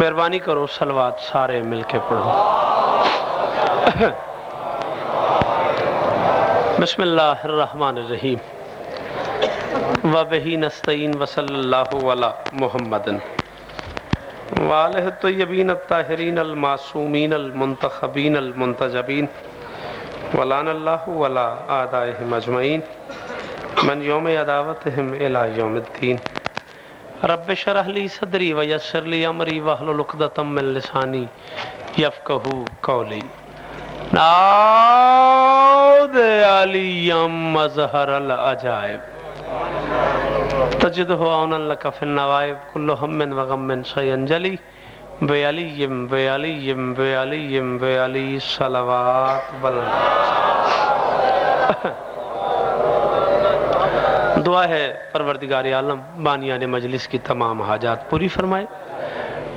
مہربانی کرو صلوات سارے مل کے پڑھو۔ بسم اللہ الرحمن الرحیم وبہ نستعین وصلی اللہ علی محمد وآلہ الطیبین الطاہرین المعصومین المنتخبین المنتجبین ولعن اللہ علی اعدائہم اجمعین من یوم عداوتہم الی یوم الدین۔ رب اشرح لی صدری ویسر لی امری واحلل عقدۃ من لسانی یفقہوا قولی۔ نعوذ علی مظہر العجائب تجدہ عونا لک فی النوائب کل ہم و غم سینجلی بعلی بعلی بعلی بعلی صلوات دعا ہے پروردگار عالم بانیان مجلس کی تمام حاجات پوری فرمائے،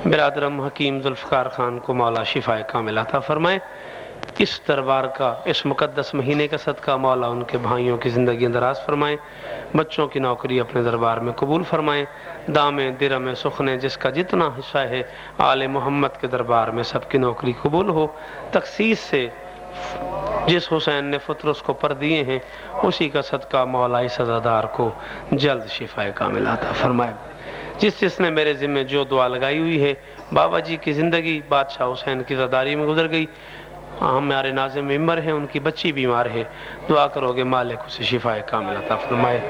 برادرم حکیم ذوالفقار خان کو مولا شفاء کامل عطا فرمائے، اس دربار کا اس مقدس مہینے کا صدقہ مولا ان کے بھائیوں کی زندگی دراز فرمائے، بچوں کی نوکری اپنے دربار میں قبول فرمائے، دامیں درہمیں سخنے جس کا جتنا حصہ ہے آل محمد کے دربار میں سب کی نوکری قبول ہو، تخصیص سے جس حسین نے فطرس کو پر دیے ہیں اسی کا صدقہ مولا اس عزادار کو جلد شفاء کامل عطا فرمائے۔ جس نے میرے ذمہ جو دعا لگائی ہوئی ہے، بابا جی کی زندگی بادشاہ حسین کی زاداری میں گزر گئی، ہمارے ناظم ممبر ہیں، ان کی بچی بیمار ہے، دعا کرو گے مالک اسے شفاء کامل عطا فرمائے۔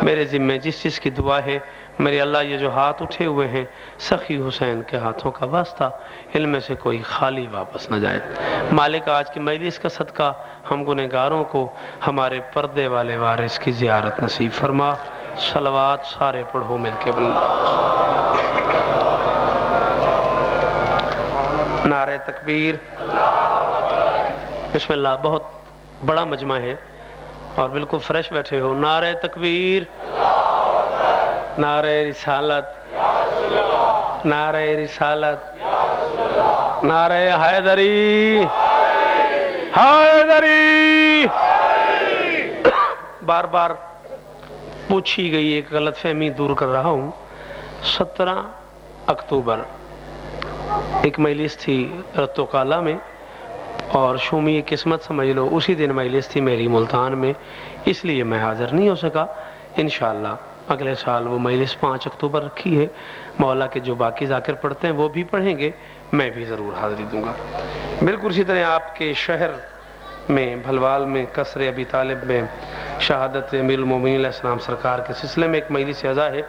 میرے ذمہ جس چیز کی دعا ہے میرے اللہ، یہ جو ہاتھ اٹھے ہوئے ہیں سخی حسین کے ہاتھوں کا واسطہ، ان میں سے کوئی خالی واپس نہ جائے۔ مالک آج کی مجلس کا صدقہ ہم گنہگاروں کو ہمارے پردے والے وارث کی زیارت نصیب فرما۔ صلوات سارے پڑھو مل کے بلند۔ نعرہ تکبیر۔ بسم اللہ۔ بہت بڑا مجمع ہے اور بالکل فریش بیٹھے ہو۔ نعرہ تکبیر، نعرہ رسالت، نعرہ رسالت، نعرہ حیدری، حیدری۔ بار بار پوچھی گئی ایک غلط فہمی دور کر رہا ہوں۔ 17 اکتوبر ایک مجلس تھی رتو کالا میں، اور شومی قسمت سمجھ لو اسی دن مجلس تھی میری ملتان میں، اس لیے میں حاضر نہیں ہو سکا۔ انشاءاللہ اگلے سال وہ مجلس 5 اکتوبر رکھی ہے، مولا کے جو باقی ذاکر پڑھتے ہیں وہ بھی پڑھیں گے، میں بھی ضرور حاضری دوں گا۔ بالکل اسی طرح آپ کے شہر میں بھلوال میں قصر ابی طالب میں شہادت امیر المومنین علیہ السلام سرکار کے سلسلے میں ایک مجلس عزا ہے،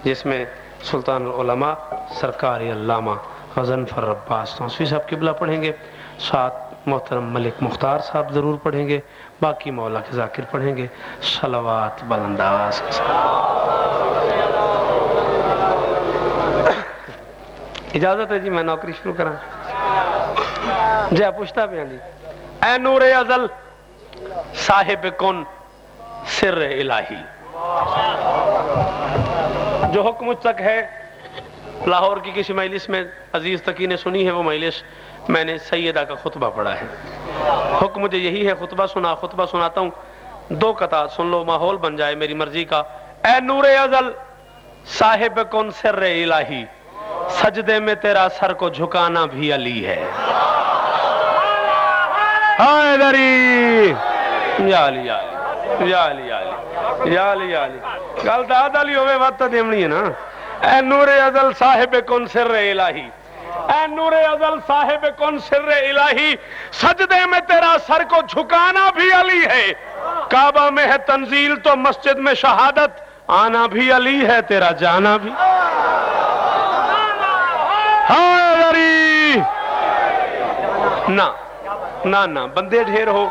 جس میں سلطان العلماء سرکار علامہ غضنفر عباس توسوی صاحب قبلہ پڑھیں گے، ساتھ محترم ملک مختار صاحب ضرور پڑھیں گے، باقی مولا کے ذاکر پڑھیں گے۔ صلوات بلند آواز کے ساتھ۔ اجازت ہے جی میں نوکری شروع کرا جی؟ پوچھتا بھی ہاں جی۔ اے نور ازل صاحب کن سر الہی، جو حکم مجھ تک ہے، لاہور کی کسی مجلس میں عزیز تقی نے سنی ہے، وہ مجلس میں نے سیدہ کا خطبہ پڑھا ہے۔ حکم مجھے یہی ہے، خطبہ سناتا ہوں، 2 قطعات سن لو، ماحول بن جائے میری مرضی کا۔ اے نور ازل صاحب کن سر الہی، سجدے میں تیرا سر کو جھکانا بھی علی ہے۔ حیدری یا علی یا علی یا علی یا علی یا علی یا علی، گل داد علی ہوئے وقت دیمنی ہے نا۔ اے نور ازل صاحب کن سر الہی، اے نور ازل صاحب کن سر الہی، سجدے میں تیرا سر کو جھکانا بھی علی ہے۔ کعبہ میں ہے تنزیل تو مسجد میں شہادت، آنا بھی علی ہے تیرا جانا بھی۔ حیدری نہ نہ نہ، بندے ڈھیر ہو،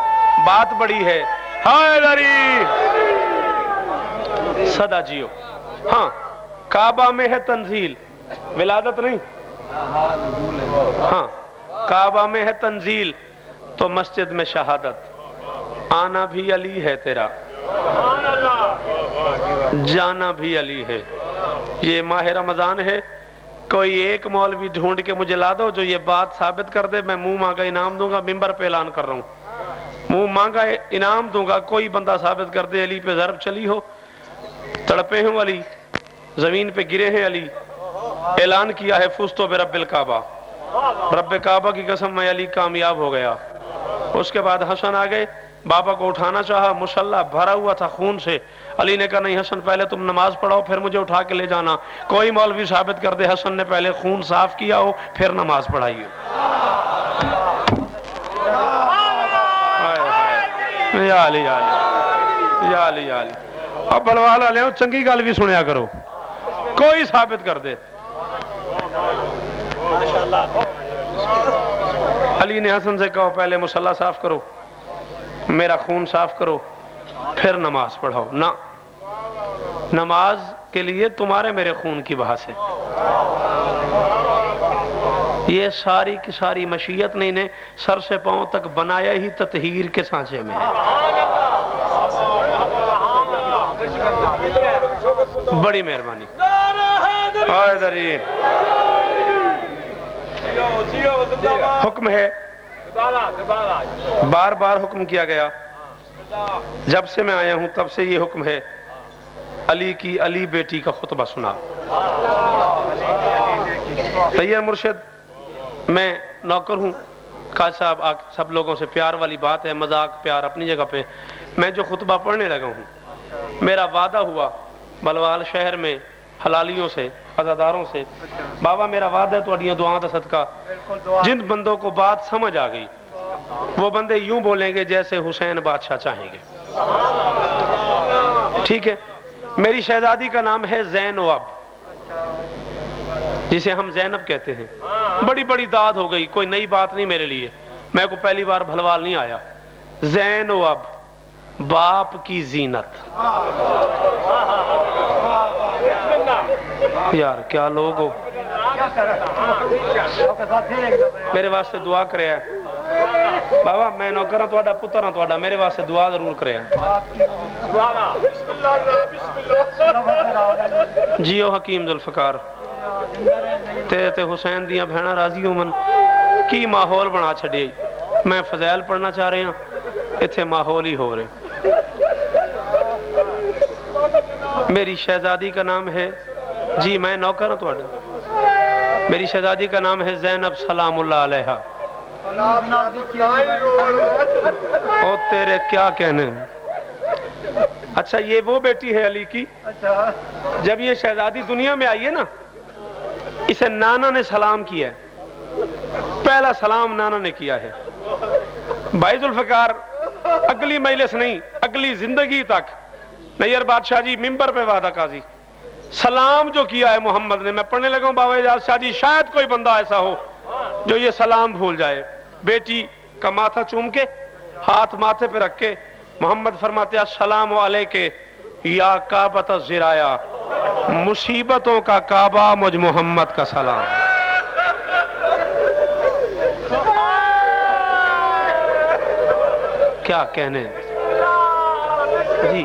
بات بڑی ہے۔ حیدری صدا جیو۔ ہاں، کعبہ میں ہے تنزیل، ولادت نہیں، ہاں، کعبہ میں ہے تنزیل تو مسجد میں شہادت، آنا بھی علی ہے تیرا، جانا بھی علی ہے۔ یہ ماہ رمضان ہے، کوئی ایک مولوی ڈھونڈ کے مجھے لا دو جو یہ بات ثابت کر دے، میں منہ مانگا انعام دوں گا، ممبر پہ اعلان کر رہا ہوں، منہ مانگا انعام دوں گا۔ کوئی بندہ ثابت کر دے علی پہ ضرب چلی ہو، تڑپے ہوں علی، زمین پہ گرے ہیں علی، اعلان کیا ہے فزتو برب الکعبہ، رب کعبہ کی قسم میں علی کامیاب ہو گیا۔ اس کے بعد حسن آ گئے، بابا کو اٹھانا چاہا، مصلی بھرا ہوا تھا خون سے۔ علی نے کہا نہیں حسن پہلے تم نماز پڑھاؤ پھر مجھے اٹھا کے لے جانا۔ کوئی مولوی ثابت کر دے حسن نے پہلے خون صاف کیا ہو پھر نماز پڑھائی ہو۔ یا علی یا علی یا علی یا علی۔ اب بلوال والے چنگی گل بھی سنیا کرو، کوئی ثابت کر دے۔ علی نے حسن سے کہا پہلے مصلی صاف کرو، میرا خون صاف کرو پھر نماز پڑھاؤ۔ نہ، نماز کے لیے تمہارے میرے خون کی بحث ہے۔ یہ ساری کی ساری مشیت نے انہیں سر سے پاؤں تک بنایا ہی تطہیر کے سانچے میں ہے۔ بڑی مہربانی۔ حکم ہے، بار بار حکم کیا گیا، جب سے میں آیا ہوں تب سے یہ حکم ہے، علی کی علی بیٹی کا خطبہ سنا۔ طیب مرشد میں نوکر ہوں، قاضی صاحب سب لوگوں سے پیار والی بات ہے، مذاق پیار اپنی جگہ پہ۔ میں جو خطبہ پڑھنے لگا ہوں، میرا وعدہ ہوا بلوال شہر میں حلالیوں سے، عزاداروں سے، بابا میرا وعدہ ہے تھوڑیاں دعاؤں دا صدقہ، جن بندوں کو بات سمجھ آ گئی وہ بندے یوں بولیں گے جیسے حسین بادشاہ چاہیں گے۔ ٹھیک ہے؟ میری شہزادی کا نام ہے زینب، جسے ہم زینب کہتے ہیں۔ بڑی بڑی داد ہو گئی، کوئی نئی بات نہیں میرے لیے، میں کو پہلی بار بھلوال نہیں آیا۔ زینب باپ کی زینت۔ یار کیا لوگ ہو، میرے واسطے دعا کرے ہے بابا، میں نوکر ہوں تہاڈا پتر ہوں تہاڈا، میرے واسطے دعا ضرور کرے ہے۔ جیو حکیم ذوالفقار، تیرے تے حسین دیاں بہناں راضی ہو من کی ماحول بنا چھڑے۔ میں فضائل پڑھنا چاہ رہے ہیں، ایتھے ماحول ہی ہو رہے۔ میری شہزادی کا نام ہے، جی میں نوکر ہوں تہاڈا، میری شہزادی کا نام ہے زینب سلام اللہ علیہا۔ او تیرے کیا کہنے۔ اچھا یہ وہ بیٹی ہے علی کی، جب یہ شہزادی دنیا میں آئی ہے نا، اسے نانا نے سلام کیا ہے، پہلا سلام نانا نے کیا ہے۔ بھائی ذوالفقار اگلی مجلس نہیں، اگلی زندگی تک نیر بادشاہ جی ممبر پہ وعدہ قاضی، سلام جو کیا ہے محمد نے، میں پڑھنے لگا ہوں بابا اعجاز شاہ جی، شاید کوئی بندہ ایسا ہو جو یہ سلام بھول جائے۔ بیٹی کا ماتھا چوم کے ہاتھ ماتھے پہ رکھ کے محمد فرماتے ہیں السلام علیکہ یا کعبۃ الزرایا، مصیبتوں کا کعبہ مجھ محمد کا سلام۔ کیا کہنے۔ جی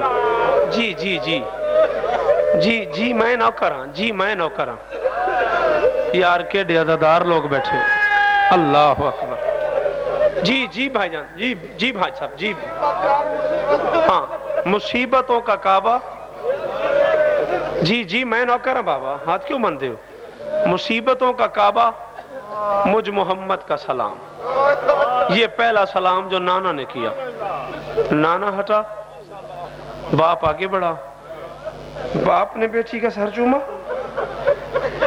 جی جی جی جی جی میں نوکر ہوں، جی میں نوکر ہوں۔ یار کے عزادار لوگ بیٹھے، اللہ اکبر۔ جی جی بھائی جان، جی جی بھائی صاحب جی ہاں، مصیبتوں کا کعبہ، جی جی میں نوکر ہوں بابا، ہاتھ کیوں مندے ہو۔ مصیبتوں کا کعبہ مجھ محمد کا سلام۔ یہ پہلا سلام جو نانا نے کیا، نانا ہٹا، باپ آگے بڑھا، باپ نے بیٹی کا سر چوما،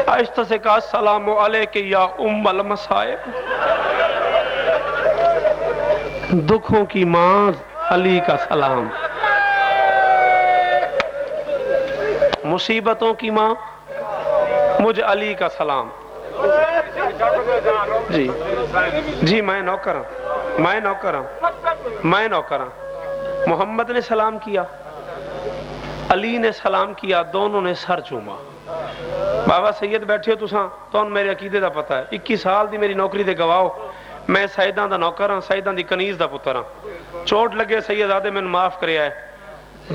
آہستہ سے کہا السلام علیکہ یا ام المصائب، دکھوں کی ماں علی کا سلام، مصیبتوں کی ماں مجھ علی کا سلام۔ جی جی میں نوکر ہوں، میں نوکر ہوں، میں نوکر ہوں۔ محمد نے سلام کیا، علی نے سلام کیا، دونوں نے سر چوما۔ بابا سید بیٹھے ہو تساں تو میرے عقیدے دا پتہ ہے، 21 سال دی میری نوکری دے گواہ، میں سیداں دا نوکر ہوں، سیداں دی کنیز دا پتر ہوں۔ چوٹ لگے سیدزادے میں معاف کریا ہے،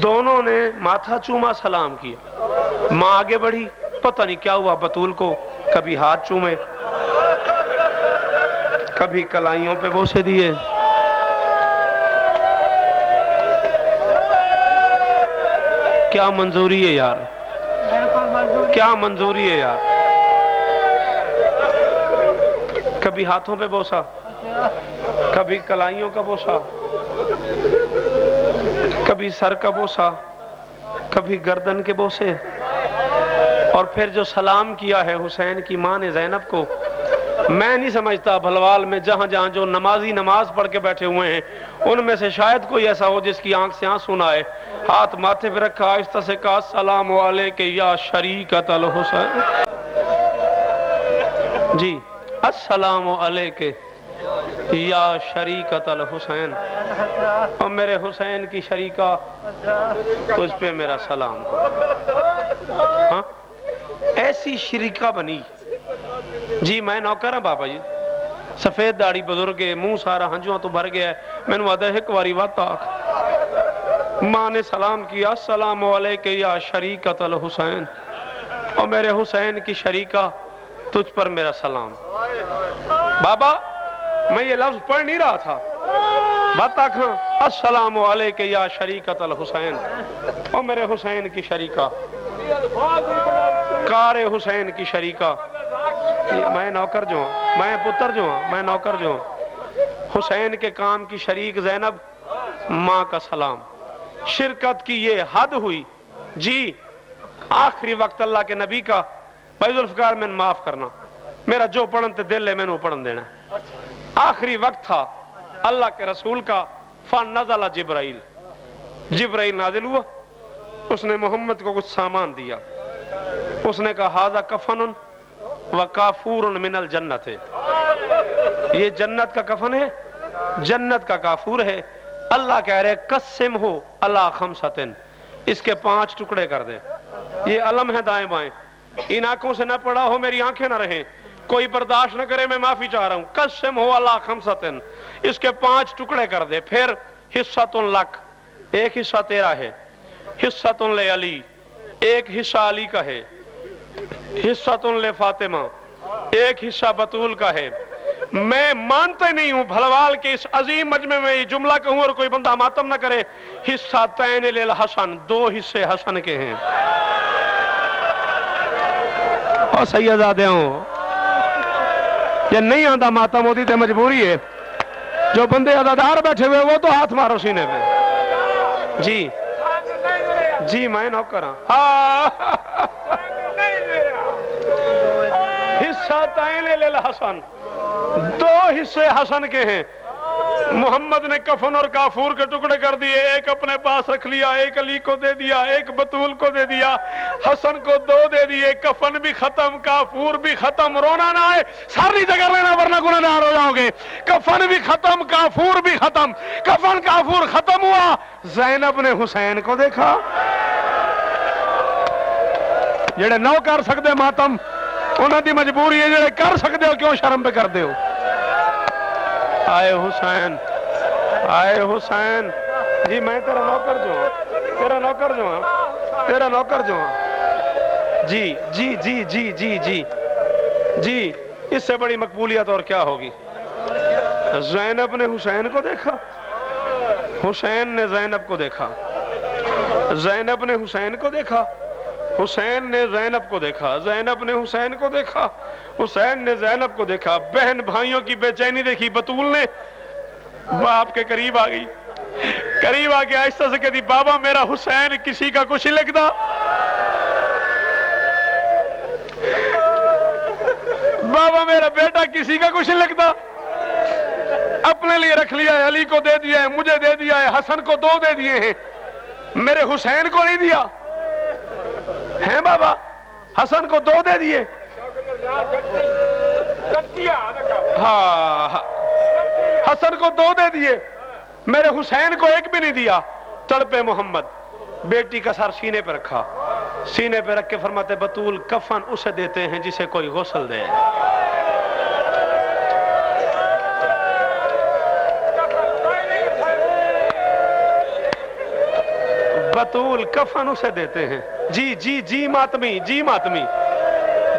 دونوں نے ماتھا چوما سلام کیا۔ ماں آگے بڑھی، پتہ نہیں کیا ہوا بطول کو، کبھی ہاتھ چومے، کبھی کلائیوں پہ بوسے دیے۔ کیا منظوری ہے یار، کیا منظوری ہے یار۔ کبھی ہاتھوں پہ بوسا، کبھی کلائیوں کا بوسا، کبھی سر کا بوسا، کبھی گردن کے بوسے، اور پھر جو سلام کیا ہے حسین کی ماں نے زینب کو، میں نہیں سمجھتا بھلوال میں جہاں جہاں جو نمازی نماز پڑھ کے بیٹھے ہوئے ہیں ان میں سے شاید کوئی ایسا ہو جس کی آنکھ سے آنسو نہ آئے، ہاتھ ماتھے پہ رکھا، آہستہ سے کہا السلام علیک یا شریکۃ الحسین، جی السلام علیک یا شریکۃ الحسین، اور میرے حسین کی شریکہ اس پہ میرا سلام ہو۔ ہاں ایسی شریکہ بنی، جی میں نوکر ہوں بابا جی، سفید داڑھی بزرگ ہے، منہ سارا ہنجواں تو بھر گیا ہے، میں نے وعدہ ایک واری وقت آکھ، ماں نے سلام کیا السلام علیک یا شریکۃ الحسین، اور میرے حسین کی شریکہ تجھ پر میرا سلام۔ بابا میں یہ لفظ پڑھ نہیں رہا تھا، بات آکھاں السلام علیک یا شریکۃ الحسین، اور میرے حسین کی شریکہ، کار حسین کی شریکہ، میں نوکر جو ہوں، میں پتر جو ہوں، میں نوکر جو ہوں، حسین کے کام کی شریک زینب، ماں کا سلام، شرکت کی یہ حد ہوئی، جی آخری وقت اللہ کے نبی کا، بھائی ذوالفقار میں معاف کرنا، میرا جو پڑھن تے دل ہے میں نے پڑھن دینا، آخری وقت تھا اللہ کے رسول کا، فنزل جبرائیل، جبرائیل نازل ہوا، اس نے محمد کو کچھ سامان دیا، اس نے کہا ھذا کفن وکافور من الجنت، یہ جنت کا کفن ہے، جنت کا کافور ہے، اللہ کہہ رہے قسم ہو اللہ خمسطن، اس کے 5 ٹکڑے کر دے، یہ علم ہے دائیں بائیں، ان آنکھوں سے نہ پڑا ہو میری آنکھیں نہ رہیں، کوئی برداشت نہ کرے میں معافی چاہ رہا ہوں، قسم ہو اللہ خمسطن، اس کے 5 ٹکڑے کر دے، پھر حصۃ لک، ایک حصہ تیرا ہے، حصۃ لعلی، ایک حصہ علی کا ہے، حصۃ لفاطمہ، ایک حصہ بطول کا ہے۔ میں مانتے نہیں ہوں بھلوال کے اس عظیم مجمع میں یہ جملہ کہوں اور کوئی بندہ ماتم نہ کرے، حصہ تین للحسن، 2 حصے حسن کے ہیں، اور سیدزادے ہوں، یہ نہیں آندہ ماتم ہوتی تے مجبوری ہے، جو بندے عزادار بیٹھے ہوئے وہ تو ہاتھ مارو سینے پہ، جی جی میں نوکر ہاں، حصہ تین للحسن، 2 حصے حسن کے ہیں، محمد نے کفن اور کافور کے ٹکڑے کر دیے، ایک اپنے پاس رکھ لیا، ایک علی کو دے دیا، ایک بطول کو دے دیا، حسن کو 2 دے دیے، کفن بھی ختم، کافور بھی ختم، رونا نہ آئے، سر نیچے کر لینا ورنہ گنہگار ہو جاؤ گے، کفن بھی ختم، کافور بھی ختم، کفن کافور ختم ہوا، زینب نے حسین کو دیکھا، جڑے نو کر سکتے ماتم انہاں دی مجبوری ہے، جڑے کر سکتے ہو کیوں شرم پہ کر دے ہو، آئے حسین، آئے حسین، جی میں تیرا نوکر جو ہوں، تیرا نوکر جو ہوں، تیرا نوکر جو ہوں، جی جی جی جی جی جی جی، اس سے بڑی مقبولیت اور کیا ہوگی؟ زینب نے حسین کو دیکھا، حسین نے زینب کو دیکھا، زینب نے حسین کو دیکھا، حسین نے زینب کو دیکھا، زینب نے حسین کو دیکھا، حسین نے زینب کو دیکھا، بہن بھائیوں کی بے چینی دیکھی، بطول نے باپ کے قریب آ گئی، قریب آ کے آہستہ سے کہتی بابا میرا حسین کسی کا کچھ نہیں لگتا، بابا میرا بیٹا کسی کا کچھ نہیں لگتا، اپنے لیے رکھ لیا ہے، علی کو دے دیا ہے، مجھے دے دیا ہے، حسن کو 2 دے دیے ہیں، میرے حسین کو نہیں دیا ہیں بابا، حسن کو 2 دے دیے، ہاں حسن کو 2 دے دیے، میرے حسین کو 1 بھی نہیں دیا، تڑپے محمد، بیٹی کا سر سینے پہ رکھا، سینے پہ رکھ کے فرماتے بطول کفن اسے دیتے ہیں جسے کوئی غسل دے، بطول کفن اسے دیتے ہیں، جی جی جی ماتمی، جی ماتمی،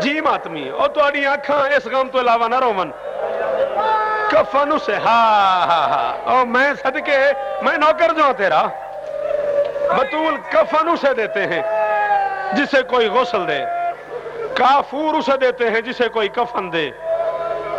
جی ماتمی، اور تو اڑی آنکھاں اس غم تو علاوہ نہ رومن، کفن اسے، ہاں ہاں ہاں، اور میں صدقے میں نوکر جو ہوں تیرا، بطول کفن اسے دیتے ہیں جسے کوئی غسل دے، کافور اسے دیتے ہیں جسے کوئی کفن دے،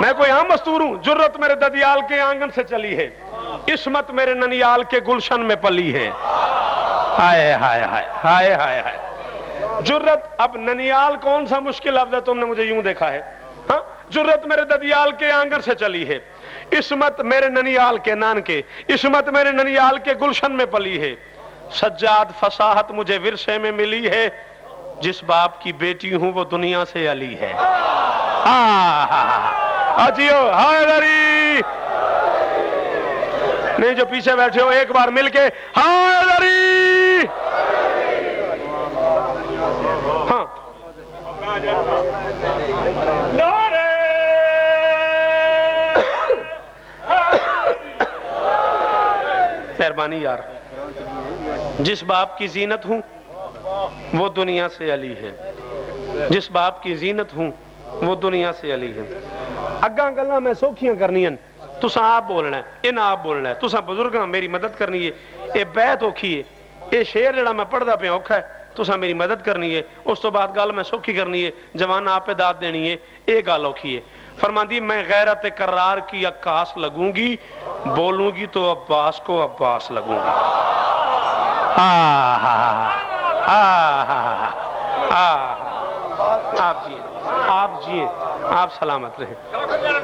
میں کوئی عام مستور ہوں؟ جرت میرے ددیال کے آنگن سے چلی ہے، عصمت میرے ننیال کے گلشن میں پلی ہے۔ ہائے ہائے ہائے ہائے ہائے ہائے۔ جرت، اب ننیال کون سا مشکل لفظ ہے؟ تم نے مجھے یوں دیکھا ہے؟ ہاں، جرت میرے ددیال کے آنگن سے چلی ہے، عصمت میرے ننیال کے نان کے، عصمت میرے ننیال کے گلشن میں پلی ہے۔ سجاد فصاحت مجھے ورثے میں ملی ہے، جس باپ کی بیٹی ہوں وہ دنیا سے علی ہے۔ اجیو حیدری، نہیں جو پیچھے بیٹھے ہو ایک بار مل کے حیدری۔ ہاں، مہربانی یار، جس باپ کی زینت ہوں وہ دنیا سے علی ہے، جس باپ کی زینت ہوں وہ دنیا سے علی ہے۔ اگاں گلاں میں سوکھیاں کرنی ہیں، تساں آپ بولنا ہے، ان آپ بولنا ہے، تساں بزرگاں میری مدد کرنی ہے۔ اے بیعت اوکھی ہے، اے شعر جڑا میں پڑھدا پیا اوکھا ہے، تساں میری مدد کرنی ہے۔ اس تو بعد گل میں سوکھی کرنی ہے، جوان آپ پہ داد دینی ہے، اے گل اوکھی ہے۔ فرماندی میں غیرت کرار کی عکاس لگوں گی، بولوں گی تو عباس کو عباس لگوں گی۔ آپ جیے، آپ جیے، آپ سلامت رہیں۔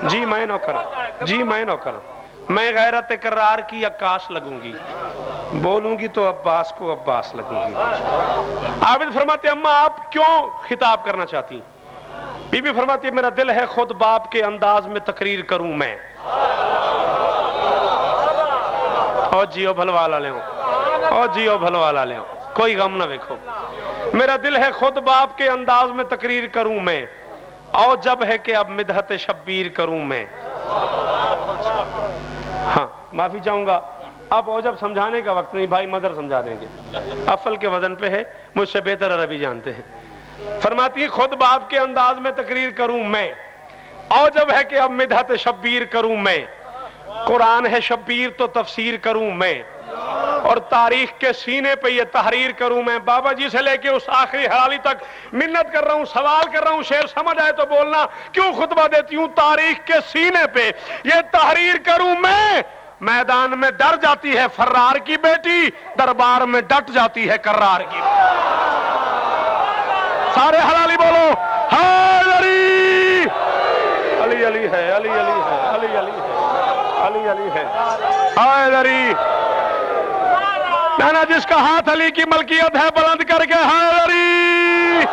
جی میں نوکر، جی میں نوکر، میں غیرت کرار کی عکاس لگوں گی، بولوں گی تو عباس کو عباس لگوں گی۔ عابد فرماتے اماں آپ کیوں خطاب کرنا چاہتی؟ بی بی فرماتی میرا دل ہے خود باپ کے انداز میں تقریر کروں میں۔ او جیو بھلوالا لے ہوں، او جیو بھلوالا لے ہوں، کوئی غم نہ ویکھو۔ میرا دل ہے خود باپ کے انداز میں تقریر کروں میں، او جب ہے کہ اب مدحت شبیر کروں میں۔ ہاں معافی چاہوں گا، اب او جب سمجھانے کا وقت نہیں، بھائی مدر سمجھا دیں گے، افل کے وزن پہ ہے، مجھ سے بہتر عربی جانتے ہیں۔ فرماتی ہے خود باپ کے انداز میں تقریر کروں میں، او جب ہے کہ اب مدحت شبیر کروں میں۔ قرآن ہے شبیر تو تفسیر کروں میں، اور تاریخ کے سینے پہ یہ تحریر کروں میں۔ بابا جی سے لے کے اس آخری حرالی تک منت کر رہا ہوں، سوال کر رہا ہوں، شعر سمجھ آئے تو بولنا، کیوں خطبہ دیتی ہوں؟ تاریخ کے سینے پہ یہ تحریر کروں میں۔ میدان میں ڈر جاتی ہے فرار کی بیٹی، دربار میں ڈٹ جاتی ہے کرار کی۔ سارے حلالی بولو حیدری۔ علی علی ہے، علی علی ہے، علی علی ہے، علی علی ہے، حیدری۔ نانا جس کا ہاتھ علی کی ملکیت ہے بلند کر کے حیدری۔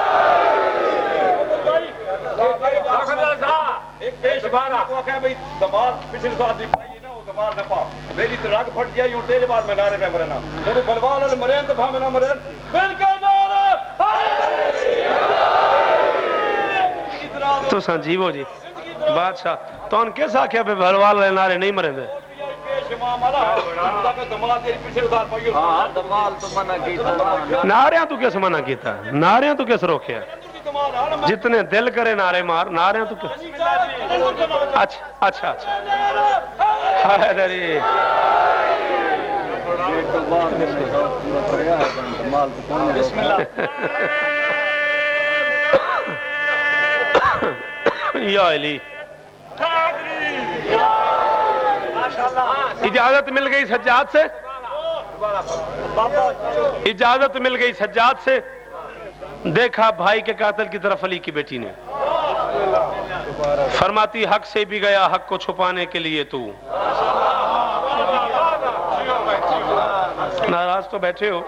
ایک پیش بارا دماغ پچھلی ساتھ دی پائی نا، وہ دماغ نہ پا میری تو رگ پھٹ گیا، یوں تیرے بعد میں نعرے میں مرنا میرے بلوان والے مرین تو بھامے نہ مرین بالکل نعرہ تو سنجیو جی بادشاہ تو ان کیسا آکھیا پہ بھلوال والے نعرے نہیں مریں دے؟ نعریاں تو کیسے منع کیتا؟ نعریاں تو کیسے روکیا؟ جتنے دل کرے نعرے مار، نعریاں تو کیسے؟ اچھا اچھا اچھا حیدری۔ یا علی، اجازت مل گئی سجاد سے، اجازت مل گئی سجاد سے۔ دیکھا بھائی کے قاتل کی طرف علی کی بیٹی نے، فرماتی حق سے بھی گیا حق کو چھپانے کے لیے تو۔ ناراض تو بیٹھے ہو،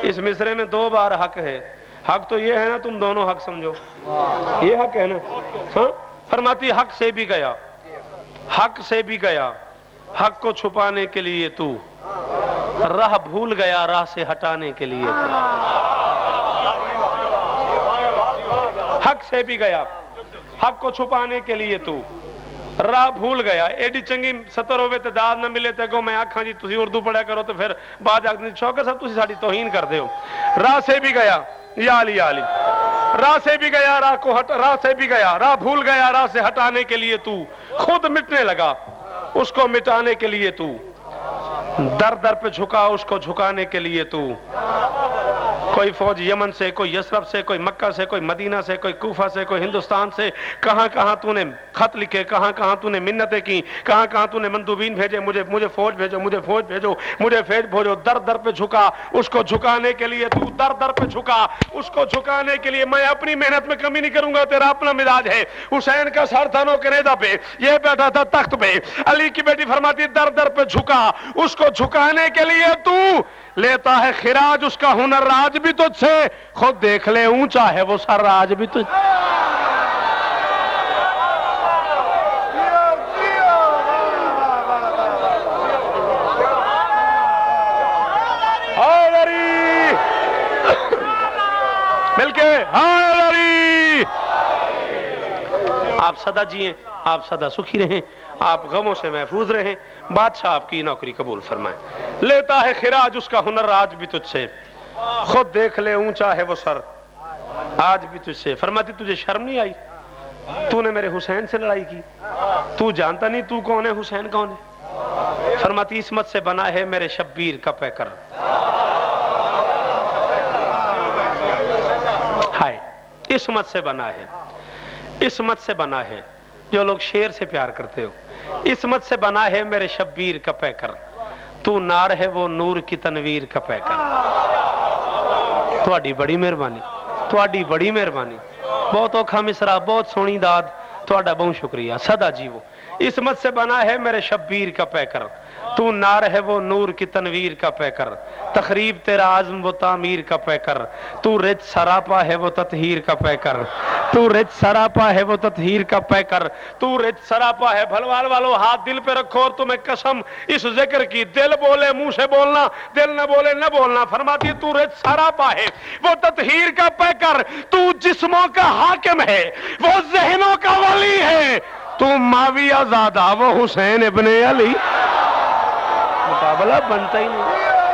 اس مصرے میں 2 بار حق ہے۔ حق تو یہ ہے نا تم دونوں حق سمجھو، یہ حق ہے نا؟ ہاں، فرماتی حق سے بھی گیا، حق سے بھی گیا حق کو چھپانے کے لیے تو، راہ بھول گیا راہ سے ہٹانے کے لیے تو۔ حق سے بھی گیا حق کو چھپانے کے لیے تو، راہ بھول گیا۔ ایڈی چنگی سطر ہوئے تے داد نہ ملے تے گو میں آکھاں جی تسی اردو پڑھا کرو تو پھر بعد آکھیں شوکر صاحب تسی ساڑی توہین کر دے ہو۔ راہ سے بھی گیا، یا علی یا علی، راہ سے بھی گیا راہ سے بھی گیا راہ بھول گیا راہ سے ہٹانے کے لیے تو، خود مٹنے لگا اس کو مٹانے کے لیے تو، در در پہ جھکا اس کو جھکانے کے لیے تو۔ کوئی فوج یمن سے، کوئی یثرب سے، کوئی مکہ سے، کوئی مدینہ سے، کوئی کوفہ سے، کوئی ہندوستان سے، کہاں کہاں تو نے خط لکھے، کہاں کہاں تو نے منتیں کی، کہاں کہاں تو نے مندوبین بھیجے، مجھے فوج بھیجو، مجھے فوج بھیجو، مجھے فوج بھیجو، در در پہ جھکا، اس کو جھکانے کے لیے تو در در پہ جھکا، اس کو جھکانے کے لیے میں اپنی محنت میں کمی نہیں کروں گا، تیرا اپنا مزاج ہے۔ حسین کا سر تھا نو کنیدا پہ، یہ بیٹھا تھا تخت پہ، علی کی بیٹی فرماتی در در پہ جھکا، اس کو جھکانے کے لیے تو لیتا ہے خراج، اس کا ہنر راج بھی تجھ سے، خود دیکھ لے اونچا ہے وہ سر راج بھی تجھ سے۔ مل کے آپ سدا جیئیں، آپ سدا سکھی رہیں، آپ غموں سے محفوظ رہیں، بادشاہ آپ کی نوکری قبول فرمائیں۔ لیتا ہے خراج اس کا ہنر آج بھی تجھ سے، خود دیکھ لے اونچا ہے وہ سر آج بھی تجھ سے۔ فرماتی تجھے شرم نہیں آئی؟ تو نے میرے حسین سے لڑائی کی، تو جانتا نہیں تو کون ہے، حسین کون ہے؟ فرماتی عصمت سے بنا ہے میرے شبیر کا پیکر، ہائے عصمت سے بنا ہے، عصمت سے بنا ہے، جو لوگ شیر سے پیار کرتے ہو، عصمت سے بنا ہے میرے شبیر کا پیکر، تو نار ہے وہ نور کی تنویر کا پیکر۔ تھوڑی بڑی مہربانی، تھوڑی بڑی مہربانی، بہت اوکھا مصرا، بہت سونی داد، تھوڑا بہت شکریہ سدا جیو۔ عصمت سے بنا ہے میرے شبیر کا پیکر، تو نار ہے وہ نور کی تنویر کا پیکر، تخریب تیرا عزم وہ تعمیر کا پیکر، تو رچ سراپا ہے وہ تطہیر کا پیکر، تو رچ سراپا ہے وہ تطہیر کا پیکر، تو رچ سراپا ہے۔ بھلوال والو ہاتھ دل پہ رکھو اور تمہیں قسم اس ذکر کی، دل بولے منہ سے بولنا، دل نہ بولے نہ بولنا۔ فرماتی تو رچ سراپا ہے وہ تطہیر کا پیکر، تو جسموں کا حاکم ہے وہ ذہنوں کا ولی ہے، تو معاویہ زادہ وہ حسین ابن علی۔ مقابلہ بنتا ہی نہیں،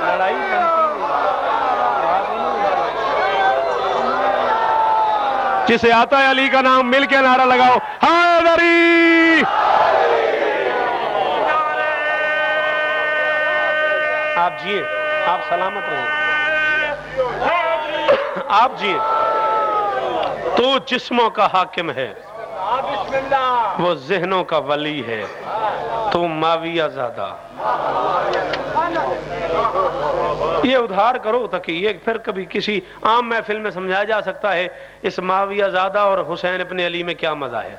لڑائی بنتی نہیں۔ جسے آتا ہے علی کا نام مل کے نعرہ لگاؤ، حیدری۔ آپ جیے، آپ سلامت رہیں، آپ جیے۔ تو جسموں کا حاکم ہے وہ ذہنوں کا ولی ہے، تو معاویہ زادہ۔ یہ ادھار کرو تاکہ یہ پھر کبھی کسی عام محفل میں سمجھایا جا سکتا ہے اس معاویہ زادہ اور حسین ابن علی میں کیا مزہ ہے۔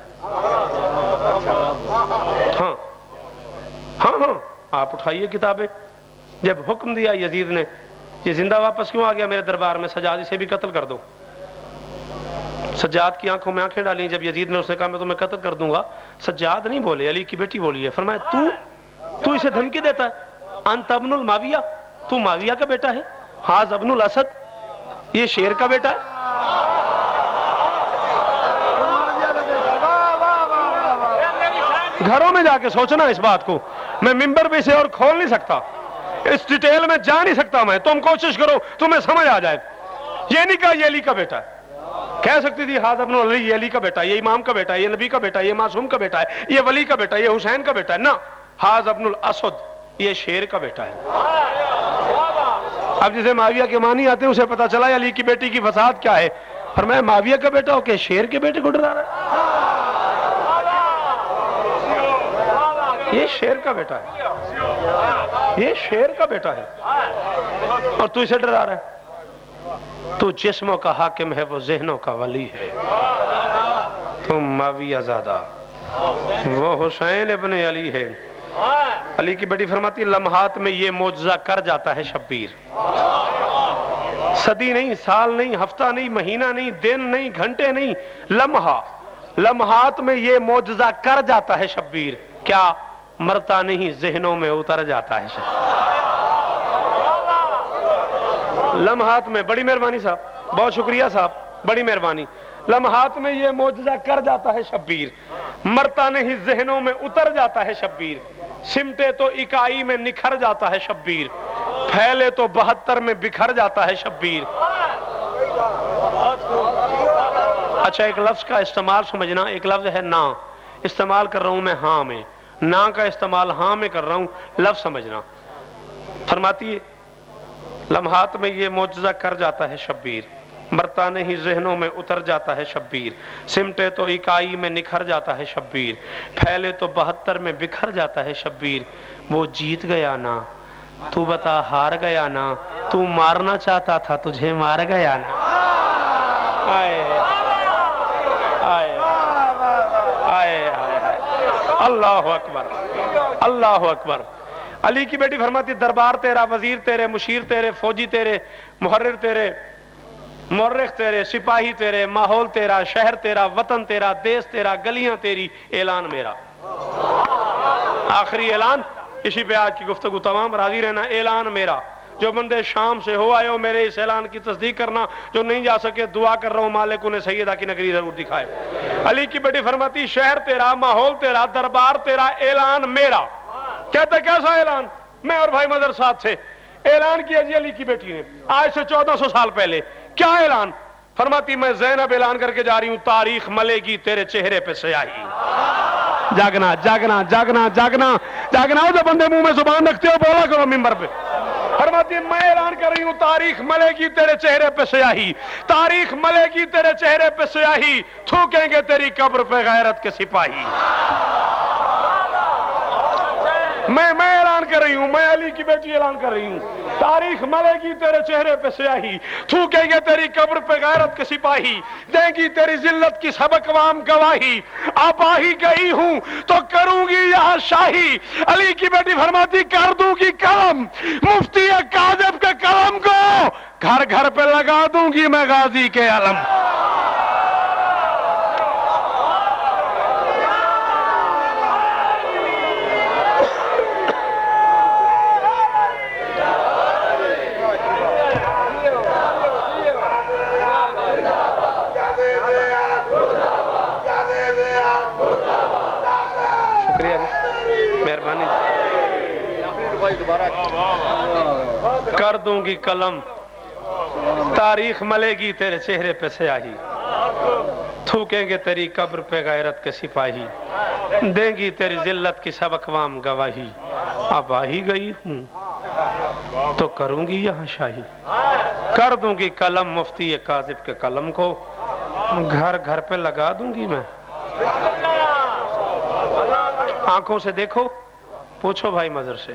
ہاں ہاں ہاں آپ اٹھائیے کتابیں۔ جب حکم دیا یزید نے یہ زندہ واپس کیوں آ گیا میرے دربار میں، سجاد اسے بھی قتل کر دو۔ سجاد کی آنکھوں میں آنکھیں ڈالیں جب یزید نے اسے کہا میں تمہیں قتل کر دوں گا، سجاد نہیں بولے، علی کی بیٹی بولی ہے۔ فرمایا تو اسے دھمکی دیتا ہے، انت ابن المعاویہ، تو معاویہ کا بیٹا ہے، حاز ابن الاسد، یہ شیر کا بیٹا ہے۔ گھروں میں جا کے سوچنا اس بات کو، میں ممبر پہ اسے اور کھول نہیں سکتا، اس ڈیٹیل میں جا نہیں سکتا میں، تم کوشش کرو تمہیں سمجھ آ جائے۔ یہ نہیں کہا یہ علی کا بیٹا ہے، کہہ سکتی تھی حاضر ابن علی، یہ علی کا بیٹا ہے، یہ امام کا بیٹا ہے، یہ نبی کا بیٹا ہے، یہ معصوم کا بیٹا ہے، یہ ولی کا بیٹا ہے، یہ حسین کا بیٹا ہے، نہ، حاضر ابن الاسد، یہ شیر کا بیٹا ہے۔ اب جسے معاویہ کے معنی آتے ہیں اسے پتا چلا علی کی بیٹی کی فساد کیا ہے، فرمایا معاویہ کا بیٹا ہو کہ شیر کے بیٹے کو ڈرا رہا ہے، یہ شیر کا بیٹا ہے، یہ شیر کا بیٹا ہے، اور تو اسے ڈرا رہا ہے۔ تو جسموں کا حاکم ہے وہ ذہنوں کا ولی ہے، تو معاویہ زادہ وہ حسین ابن علی ہے۔ علی کی بیٹی فرماتی لمحات میں یہ معجزہ کر جاتا ہے شبیر، صدی نہیں، سال نہیں، ہفتہ نہیں، مہینہ نہیں، دن نہیں، گھنٹے نہیں، لمحات میں یہ معجزہ کر جاتا ہے شبیر، کیا مرتا نہیں ذہنوں میں اتر جاتا ہے شبیر۔ لمحات میں، بڑی مہربانی صاحب، بہت شکریہ صاحب، بڑی مہربانی۔ لمحات میں یہ معجزہ کر جاتا ہے شبیر، مرتا نہیں ذہنوں میں اتر جاتا ہے شبیر، سمٹے تو اکائی میں نکھر جاتا ہے شبیر، پھیلے تو 72 میں بکھر جاتا ہے شبیر۔ اچھا ایک لفظ کا استعمال سمجھنا، ایک لفظ ہے نا، استعمال کر رہا ہوں میں ہاں میں، نا کا استعمال ہاں میں کر رہا ہوں، لفظ سمجھنا۔ فرماتی ہے لمحات میں یہ معجزہ کر جاتا ہے شبیر، مرتا نہیں ذہنوں میں اتر جاتا ہے شبیر، سمٹے تو اکائی میں نکھر جاتا ہے شبیر، پھیلے تو 72 میں بکھر جاتا ہے شبیر۔ وہ جیت گیا نا تو بتا ہار گیا نا، تو مارنا چاہتا تھا تجھے مار گیا نا۔ آئے آئے آئے اللہ اکبر اللہ اکبر۔ علی کی بیٹی فرماتی دربار تیرا، وزیر تیرے، مشیر تیرے، فوجی تیرے، محرر تیرے، مورخ تیرے، سپاہی تیرے، ماحول تیرا، شہر تیرا، وطن تیرا، دیس تیرا، گلیاں تیری، اعلان میرا۔ آخری اعلان، اسی پہ آج کی گفتگو تمام، راضی رہنا۔ اعلان میرا، جو بندے شام سے ہو آئے ہو میرے اس اعلان کی تصدیق کرنا، جو نہیں جا سکے دعا کر رہا ہوں مالک انہیں سیدہ کی نگری ضرور دکھائے۔ علی کی بیٹی فرماتی شہر تیرا، ماحول تیرا، دربار تیرا، اعلان میرا۔ کہتے کیسا اعلان؟ میں اور بھائی مدر ساتھ تھے، اعلان کیا جی علی کی بیٹی نے آج سے 1400 سال پہلے۔ کیا اعلان؟ فرماتی میں زینب اعلان کر کے جا رہی ہوں، تاریخ ملے گی تیرے چہرے پہ سیاہی۔ جاگنا جاگنا جاگنا جاگنا جاگنا، جو بندے منہ میں زبان رکھتے ہو بولا کرو ممبر پہ۔ فرماتی میں اعلان کر رہی ہوں تاریخ ملے گی تیرے چہرے پہ سیاہی، تاریخ ملے گی تیرے چہرے پہ سیاہی، تھوکیں گے تیری قبر پہ غیرت کے سپاہی۔ میں اعلان کر رہی ہوں، میں علی کی بیٹی اعلان کر رہی ہوں، تاریخ ملے گی تیرے چہرے پہ سیاہی، تھوکیں گے تیری قبر پہ غیرت کے سپاہی، دیں گی تیری ذلت کی سب اقوام گواہی، اب آ ہی گئی ہوں تو کروں گی یہاں شاہی۔ علی کی بیٹی فرماتی کر دوں گی قلم مفتی کاذب کے قلم کو، گھر گھر پہ لگا دوں گی میں غازی کے علم۔ کر دوں گی قلم، تاریخ ملے گی تیرے چہرے پہ سیاہی، تھوکیں گے تیری قبر پہ غیرت کے سپاہی، دیں گی تیری ذلت کی سب اقوام گواہی، اب آ ہی گئی ہوں تو کروں گی یہاں شاہی۔ کر دوں گی قلم مفتی کاذب کے قلم کو، گھر گھر پہ لگا دوں گی میں۔ آنکھوں سے دیکھو، پوچھو بھائی مظہر سے،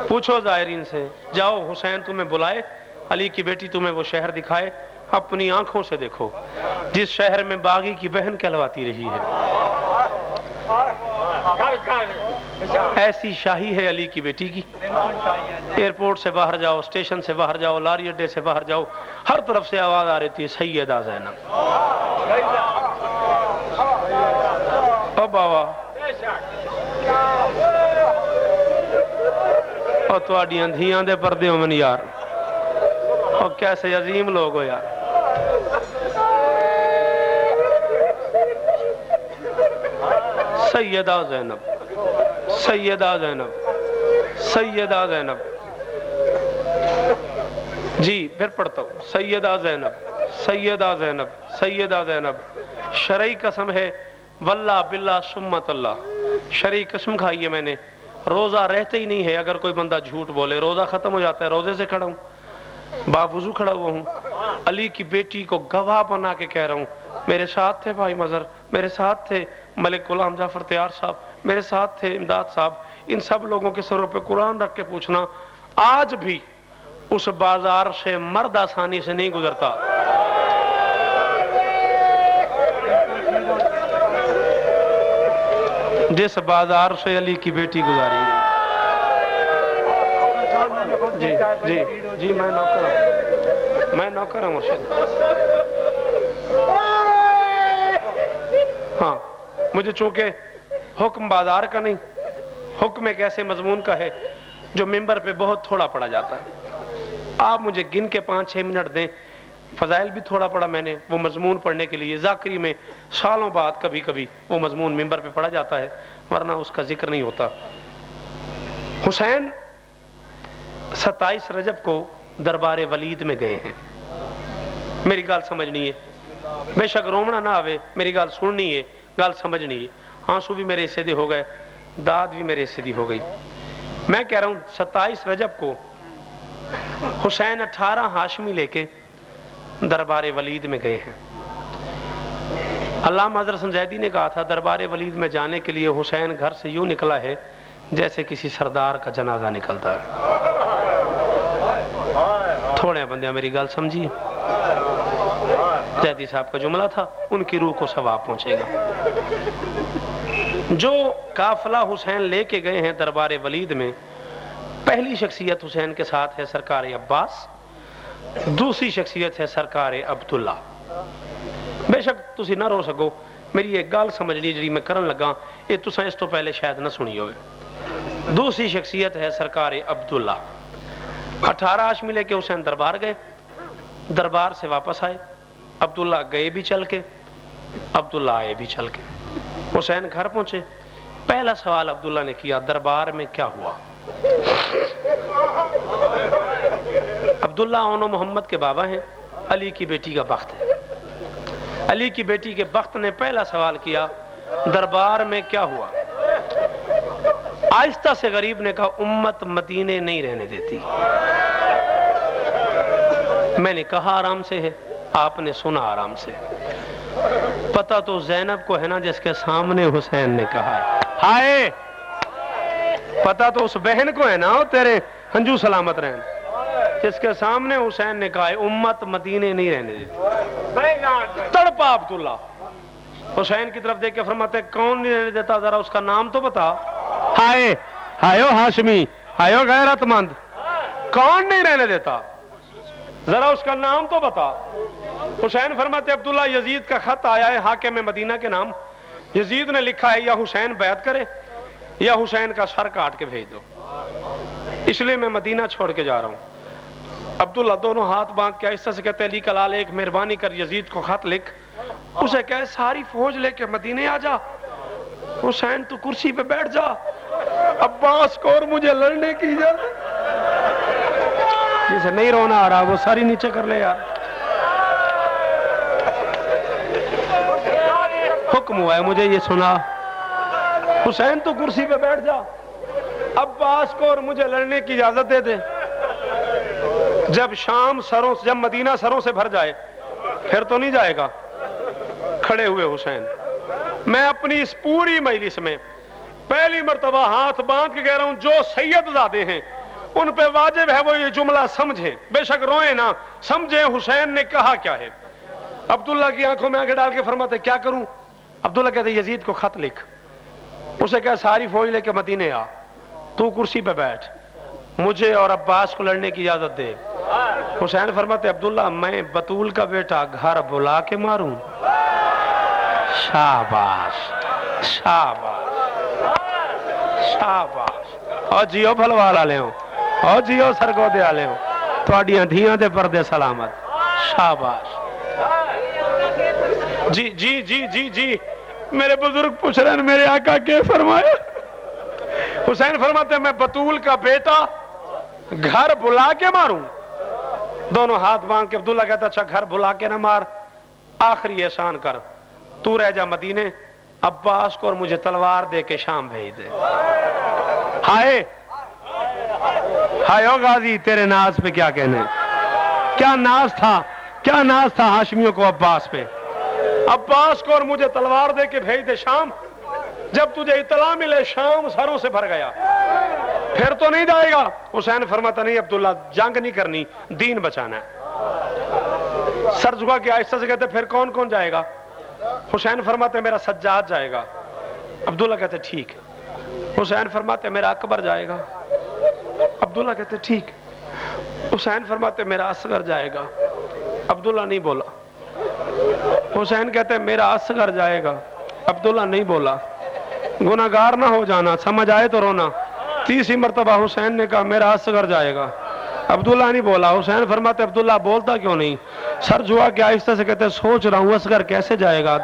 پوچھو زائرین سے، جاؤ حسین تمہیں بلائے، علی کی بیٹی تمہیں وہ شہر دکھائے، اپنی آنکھوں سے دیکھو جس شہر میں باغی کی بہن کہلواتی رہی ہے۔ ایسی شاہی ہے علی کی بیٹی کی۔ ایئرپورٹ سے باہر جاؤ، اسٹیشن سے باہر جاؤ، لاری اڈے سے باہر جاؤ، ہر طرف سے آواز آ رہی تھی سیدہ زینب۔ او بابا اور تواڈیاں دھیاں دے پردے ہومن یار، اور کیسے عظیم لوگ ہو یار۔ سیدہ زینب، سیدہ زینب، سیدہ زینب، جی پھر پڑھتا ہوں، سیدہ زینب، سیدہ زینب، سیدہ زینب، شرعی قسم ہے واللہ باللہ سمت اللہ، شرعی قسم کھائی ہے میں نے، روزہ رہتے ہی نہیں ہے اگر کوئی بندہ جھوٹ بولے، روزہ ختم ہو جاتا ہے، روزے سے کھڑا ہوں، باوضو کھڑا ہوا ہوں، علی کی بیٹی کو گواہ بنا کے کہہ رہا ہوں، میرے ساتھ تھے بھائی مظہر، میرے ساتھ تھے ملک غلام جعفر تیار صاحب، میرے ساتھ تھے امداد صاحب، ان سب لوگوں کے سروں پہ قرآن رکھ کے پوچھنا، آج بھی اس بازار سے مرد آسانی سے نہیں گزرتا۔ جس بازار سے علی کی بیٹی گزاری ہے۔ جی جی جی میں نوکر ہوں، میں نوکر ہوں مرشد۔ ہاں مجھے چونکہ حکم بازار کا نہیں، حکم ایک ایسے مضمون کا ہے جو ممبر پہ بہت تھوڑا پڑھا جاتا ہے، آپ مجھے گن کے 5-6 منٹ دیں، فضائل بھی تھوڑا پڑھا میں نے، وہ مضمون پڑھنے کے لیے ذاکری میں سالوں بعد کبھی کبھی وہ مضمون ممبر پہ پڑھا جاتا ہے، ورنہ اس کا ذکر نہیں ہوتا۔ حسین 27 رجب کو دربار ولید میں گئے ہیں، میری گال سمجھنی ہے، بے شک رومنا نہ آوے، میری گال سننی ہے، گال سمجھنی ہے، آنسو بھی میرے حصے دی ہو گئے، داد بھی میرے حصے دی ہو گئی۔ میں کہہ رہا ہوں 27 رجب کو حسین 18 ہاشمی لے کے دربار ولید میں گئے ہیں۔ علامہ حضرت زیدی نے کہا تھا دربار ولید میں جانے کے لیے حسین گھر سے یوں نکلا ہے جیسے کسی سردار کا جنازہ نکلتا ہے۔ تھوڑے بندے میری گل سمجھیے، زیدی صاحب کا جملہ تھا، ان کی روح کو ثواب پہنچے گا۔ جو قافلہ حسین لے کے گئے ہیں دربار ولید میں، پہلی شخصیت حسین کے ساتھ ہے سرکار عباس، دوسری شخصیت ہے سرکار عبداللہ۔ بے شک تسی نہ رو سکو، میری ایک گل سمجھنی جڑی میں کرن لگا یہ تساں اس تو پہلے شاید نہ سنی ہوئے۔ دوسری شخصیت ہے سرکار عبداللہ۔ 18 ہاشمی لے کے حسین دربار گئے، دربار سے واپس آئے، عبداللہ گئے بھی چل کے، عبداللہ آئے بھی چل کے۔ حسین گھر پہنچے، پہلا سوال عبداللہ نے کیا دربار میں کیا ہوا؟ عبداللہ اونو محمد کے بابا ہیں، علی کی بیٹی کا بخت ہے۔ علی کی بیٹی کے بخت نے پہلا سوال کیا دربار میں کیا ہوا؟ آہستہ سے غریب نے کہا امت مدینے نہیں رہنے دیتی۔ میں نے کہا آرام سے ہے، آپ نے سنا آرام سے۔ پتہ تو زینب کو ہے نا جس کے سامنے حسین نے کہا ہے، ہائے پتہ تو اس بہن کو ہے نا تیرے ہنجو سلامت رہن، جس کے سامنے حسین نے کہا ہے امت مدینے نہیں رہنے دیتی۔ تڑپا عبداللہ، حسین کی طرف دیکھ کے فرماتے کون نہیں رہنے دیتا، ذرا اس کا نام تو بتا۔ ہائے ہائیو ہاشمی، ہائیو غیرت مند، کون نہیں رہنے دیتا، ذرا اس کا نام تو بتا۔ حسین فرماتے عبداللہ یزید کا خط آیا ہے حاکم مدینہ کے نام، یزید نے لکھا ہے یا حسین بیعت کرے یا حسین کا سر کاٹ کے بھیج دو، اس لیے میں مدینہ چھوڑ کے جا رہا ہوں۔ عبداللہ دونوں ہاتھ باندھ کے آہستہ سے کہتے علی کا لال ایک مہربانی کر یزید کو خط لکھ، اسے کہے ساری فوج لے کے مدینے آ جا، حسین تو کرسی پہ بیٹھ جا، عباس کو اور مجھے لڑنے کی اجازت۔ جسے نہیں رونا آ رہا وہ ساری نیچے کر لے یار۔ حکم ہوا ہے مجھے یہ سنا، حسین تو کرسی پہ بیٹھ جا، عباس کو اور مجھے لڑنے کی اجازت دے دے۔ جب جب مدینہ سروں سے بھر جائے پھر تو نہیں جائے گا۔ کھڑے ہوئے حسین، میں اپنی اس پوری مجلس میں پہلی مرتبہ ہاتھ باندھ کے کہہ رہا ہوں جو سید زادے ہیں ان پہ واجب ہے وہ یہ جملہ سمجھیں، بے شک روئیں نہ، سمجھیں حسین نے کہا کیا ہے۔ عبداللہ کی آنکھوں میں آنکھیں ڈال کے فرماتے کیا کروں؟ عبداللہ کہتے یزید کو خط لکھ، اسے کہا ساری فوج لے کے مدینے آ، تو کرسی پہ بیٹھ، مجھے اور عباس کو لڑنے کی اجازت دے۔ حسین فرماتے عبداللہ میں بطول کا بیٹا گھر بلا کے ماروں؟ شاباش شاباش شاباش، اور جیو بھلوال والے ہوں، اور جیو سرگودے والے ہوں، تھوڑیاں دھیاں دے پردے سلامت، شاباش۔ جی جی جی جی جی میرے بزرگ پوچھ رہے ہیں میرے آقا کے فرمایا۔ حسین فرماتے ہیں میں بطول کا بیٹا گھر بلا کے ماروں؟ دونوں ہاتھ باندھ کے عبداللہ کہتا اچھا گھر بلا کے نہ مار، آخری احسان کر، تو رہ جا مدینے، عباس کو اور مجھے تلوار دے کے شام بھیج دے۔ ہائے ہائیو غازی تیرے ناز پہ کیا کہنے، کیا ناز تھا ہاشمیوں کو عباس پہ، عباس کو اور مجھے تلوار دے کے بھیج دے شام۔ جب تجھے اطلاع ملے شام سروں سے بھر گیا پھر تو نہیں جائے گا۔ حسین فرماتا نہیں عبداللہ جنگ نہیں کرنی، دین بچانا ہے۔ سر جھکا کے آہستہ سے کہتے پھر کون کون جائے گا؟ حسین فرماتے میرا سجاد جائے گا، عبداللہ کہتے ٹھیک۔ حسین فرماتے میرا اکبر جائے گا، عبداللہ کہتے ٹھیک۔ حسین فرماتے میرا اصغر جائے گا، عبداللہ نہیں بولا۔ حسین کہتے میرا اصغر جائے گا، عبداللہ نہیں بولا۔ گناہگار نہ ہو جانا، سمجھ آئے تو رونا۔ تیسری مرتبہ حسین نے کہا میرا اصغر جائے گا، عبداللہ نہیں بولا۔ حسین فرماتے عبداللہ بولتا کیوں نہیں؟ سر جھکا کے آہستہ سے کہتے سوچ رہا ہوں اصغر کیسے جائے گا،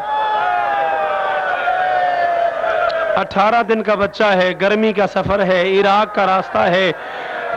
18 دن کا بچہ ہے، گرمی کا سفر ہے، عراق کا راستہ ہے،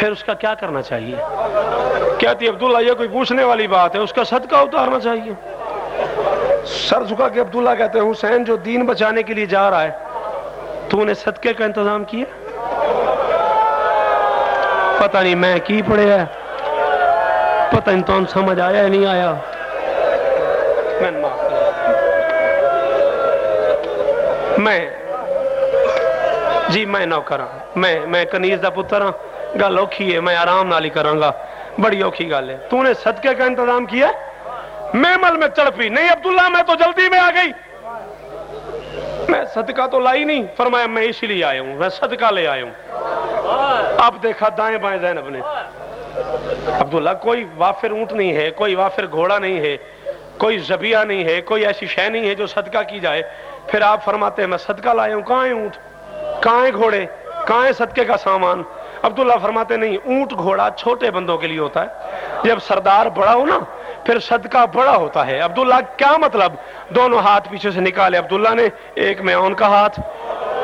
پھر اس کا کیا کرنا چاہیے؟ کہتی عبداللہ یہ کوئی پوچھنے والی بات ہے، اس کا صدقہ اتارنا چاہیے۔ سر جھکا کے عبداللہ کہتے ہیں حسین جو دین بچانے کے لیے جا رہا ہے تو نے صدقے کا انتظام کیا؟ پتہ نہیں میں کی پڑے ہے، پتہ نہیں تو سمجھ آیا نہیں آیا۔ میں نوکر ہاں، میں کنیز دا پتر ہاں، گل اوکھی ہے، میں آرام نال ہی کراں گا، بڑی اوکھی گل ہے۔ تو نے صدقے کا انتظام کیا؟ میں مل میں تڑپی، نہیں عبداللہ میں تو جلدی میں آ گئی، میں صدقہ تو لائی نہیں۔ فرمایا میں اسی لیے آیا ہوں، میں صدقہ لے آیا ہوں۔ اب دیکھا دائیں بائیں زینب نے، عبداللہ کوئی وافر اونٹ نہیں ہے، کوئی وافر گھوڑا نہیں ہے، کوئی ذبیحہ نہیں ہے، کوئی ایسی شے نہیں ہے جو صدقہ کی جائے۔ پھر آپ فرماتے ہیں میں صدقہ لایا ہوں، کہاں ہے اونٹ، کہاں ہے گھوڑے، کہاں ہے صدقے کا سامان؟ عبداللہ فرماتے نہیں، اونٹ گھوڑا چھوٹے بندوں کے لیے ہوتا ہے، جب سردار بڑا ہو نا پھر صدقہ بڑا ہوتا ہے۔ عبداللہ کیا مطلب؟ دونوں ہاتھ پیچھے سے نکالے عبداللہ نے، ایک میں اون کا ہاتھ،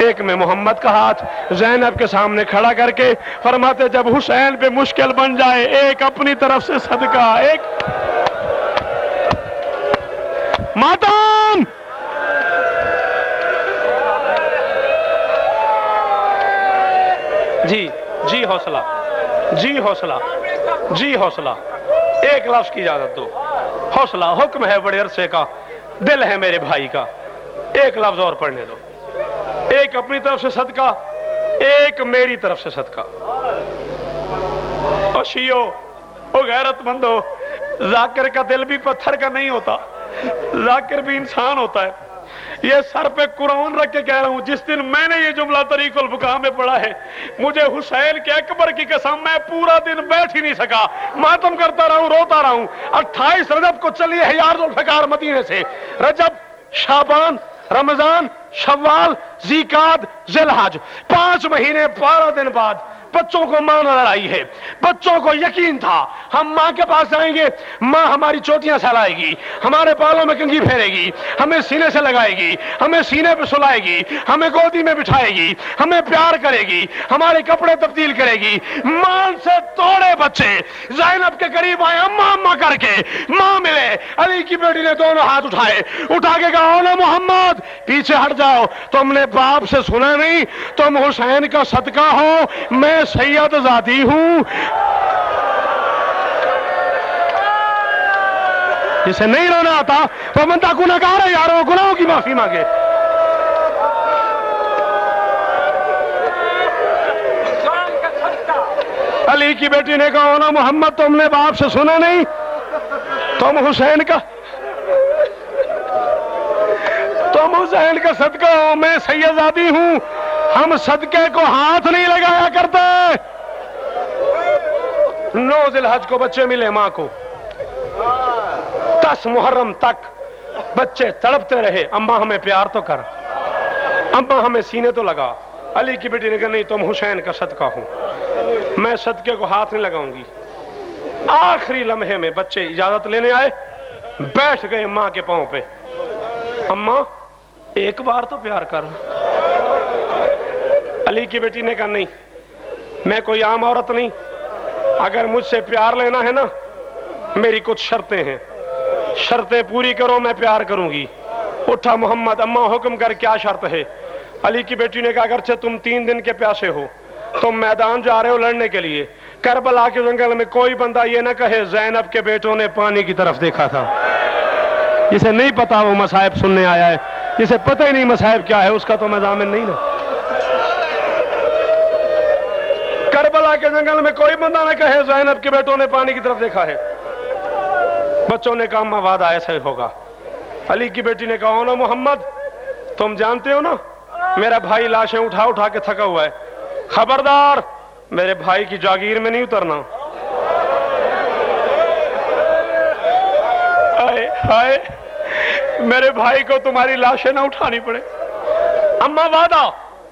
ایک میں محمد کا ہاتھ، زینب کے سامنے کھڑا کر کے فرماتے جب حسین پہ مشکل بن جائے ایک اپنی طرف سے صدقہ، ایک ماتم۔ جی حوصلہ، جی حوصلہ، جی حوصلہ، ایک لفظ کی اجازت دو، حوصلہ حکم ہے بڑے عرصے کا، دل ہے میرے بھائی کا، ایک لفظ اور پڑھنے دو، ایک اپنی طرف سے صدقہ، ایک میری طرف سے صدقہ۔ او شیعو، او غیرت مندو، ذاکر کا دل بھی پتھر کا نہیں ہوتا، ذاکر بھی انسان ہوتا ہے۔ یہ سر پہ قرآن رکھ کے کہہ رہا ہوں، جس دن میں نے یہ جملہ طریق الفقہ میں پڑھا ہے مجھے حسین کے اکبر کی قسم میں پورا دن بیٹھ ہی نہیں سکا، ماتم کرتا رہا ہوں، روتا رہا ہوں۔ 28 رجب کو چلی ہے یار ذوالفقار مدینے سے، رجب، شعبان، رمضان، شوال، ذیقعد، ذی الحج، 5 مہینے 12 دن بعد بچوں کو ماں نہ لڑائی ہے۔ بچوں کو یقین تھا ہم ماں کے پاس جائیں گے، ماں ہماری چوٹیاں سہلائے گی، ہمارے بالوں میں کنگھی پھیرے گی، ہمیں سینے سے لگائے گی، ہمیں سینے پہ سلائے گی، ہمیں گودی میں بٹھائے گی، ہمیں پیار کرے گی، ہمارے کپڑے تبدیل کرے گی۔ ماں سے توڑے بچے زینب کے قریب آئے، اماں اماں کر کے، ماں ملے، علی کی بیٹی نے دونوں ہاتھ اٹھائے، اٹھا کے کہا اولا محمد پیچھے ہٹ جاؤ، تم نے باپ سے سنا نہیں، تم حسین کا صدقہ ہو، میں سید ذاتی ہوں۔ جسے نہیں رونا آتا وہ بندہ گنہگار ہے یارو، گناہوں کی معافی مانگے۔ علی کی بیٹی نے کہا اولا محمد تم نے باپ سے سنا نہیں، تم حسین کا صدقہ ہو، میں سید ذاتی ہوں، ہم صدقے کو ہاتھ نہیں لگایا کرتے۔ 9 ذی الحج کو بچے ملے ماں کو، 10 محرم تک بچے تڑپتے رہے، اماں ہمیں پیار تو کر، اماں ہمیں سینے تو لگا۔ علی کی بیٹی نے کہا نہیں تم حسین کا صدقہ ہو، میں صدقے کو ہاتھ نہیں لگاؤں گی۔ آخری لمحے میں بچے اجازت لینے آئے، بیٹھ گئے ماں کے پاؤں پہ، اماں ایک بار تو پیار کر۔ علی کی بیٹی نے کہا نہیں، میں کوئی عام عورت نہیں، اگر مجھ سے پیار لینا ہے نا میری کچھ شرطیں ہیں، شرطیں پوری کرو میں پیار کروں گی۔ اٹھا محمد، اماں حکم کر کیا شرط ہے؟ علی کی بیٹی نے کہا اگرچہ تم 3 دن کے پیاسے ہو، تم میدان جا رہے ہو لڑنے کے لیے، کربلا کے جنگل میں کوئی بندہ یہ نہ کہے زینب کے بیٹوں نے پانی کی طرف دیکھا تھا۔ جسے نہیں پتا وہ مصائب سننے آیا ہے، جسے پتہ ہی نہیں مصائب کیا ہے اس کا تو میں ضامن نہیں نا۔ کربلا کے جنگل میں کوئی بندہ نہ کہے زینب کے بیٹوں نے پانی کی طرف دیکھا ہے۔ بچوں نے کہا اماں وعدہ ایسا ہی ہوگا۔ علی کی بیٹی نے کہا اونا محمد تم جانتے ہو نا میرا بھائی لاشیں اٹھا اٹھا کے تھکا ہوا ہے، خبردار میرے بھائی کی جاگیر میں نہیں اترنا۔ ہائے میرے بھائی کو تمہاری لاشیں نہ اٹھانی پڑے۔ اماں وعدہ،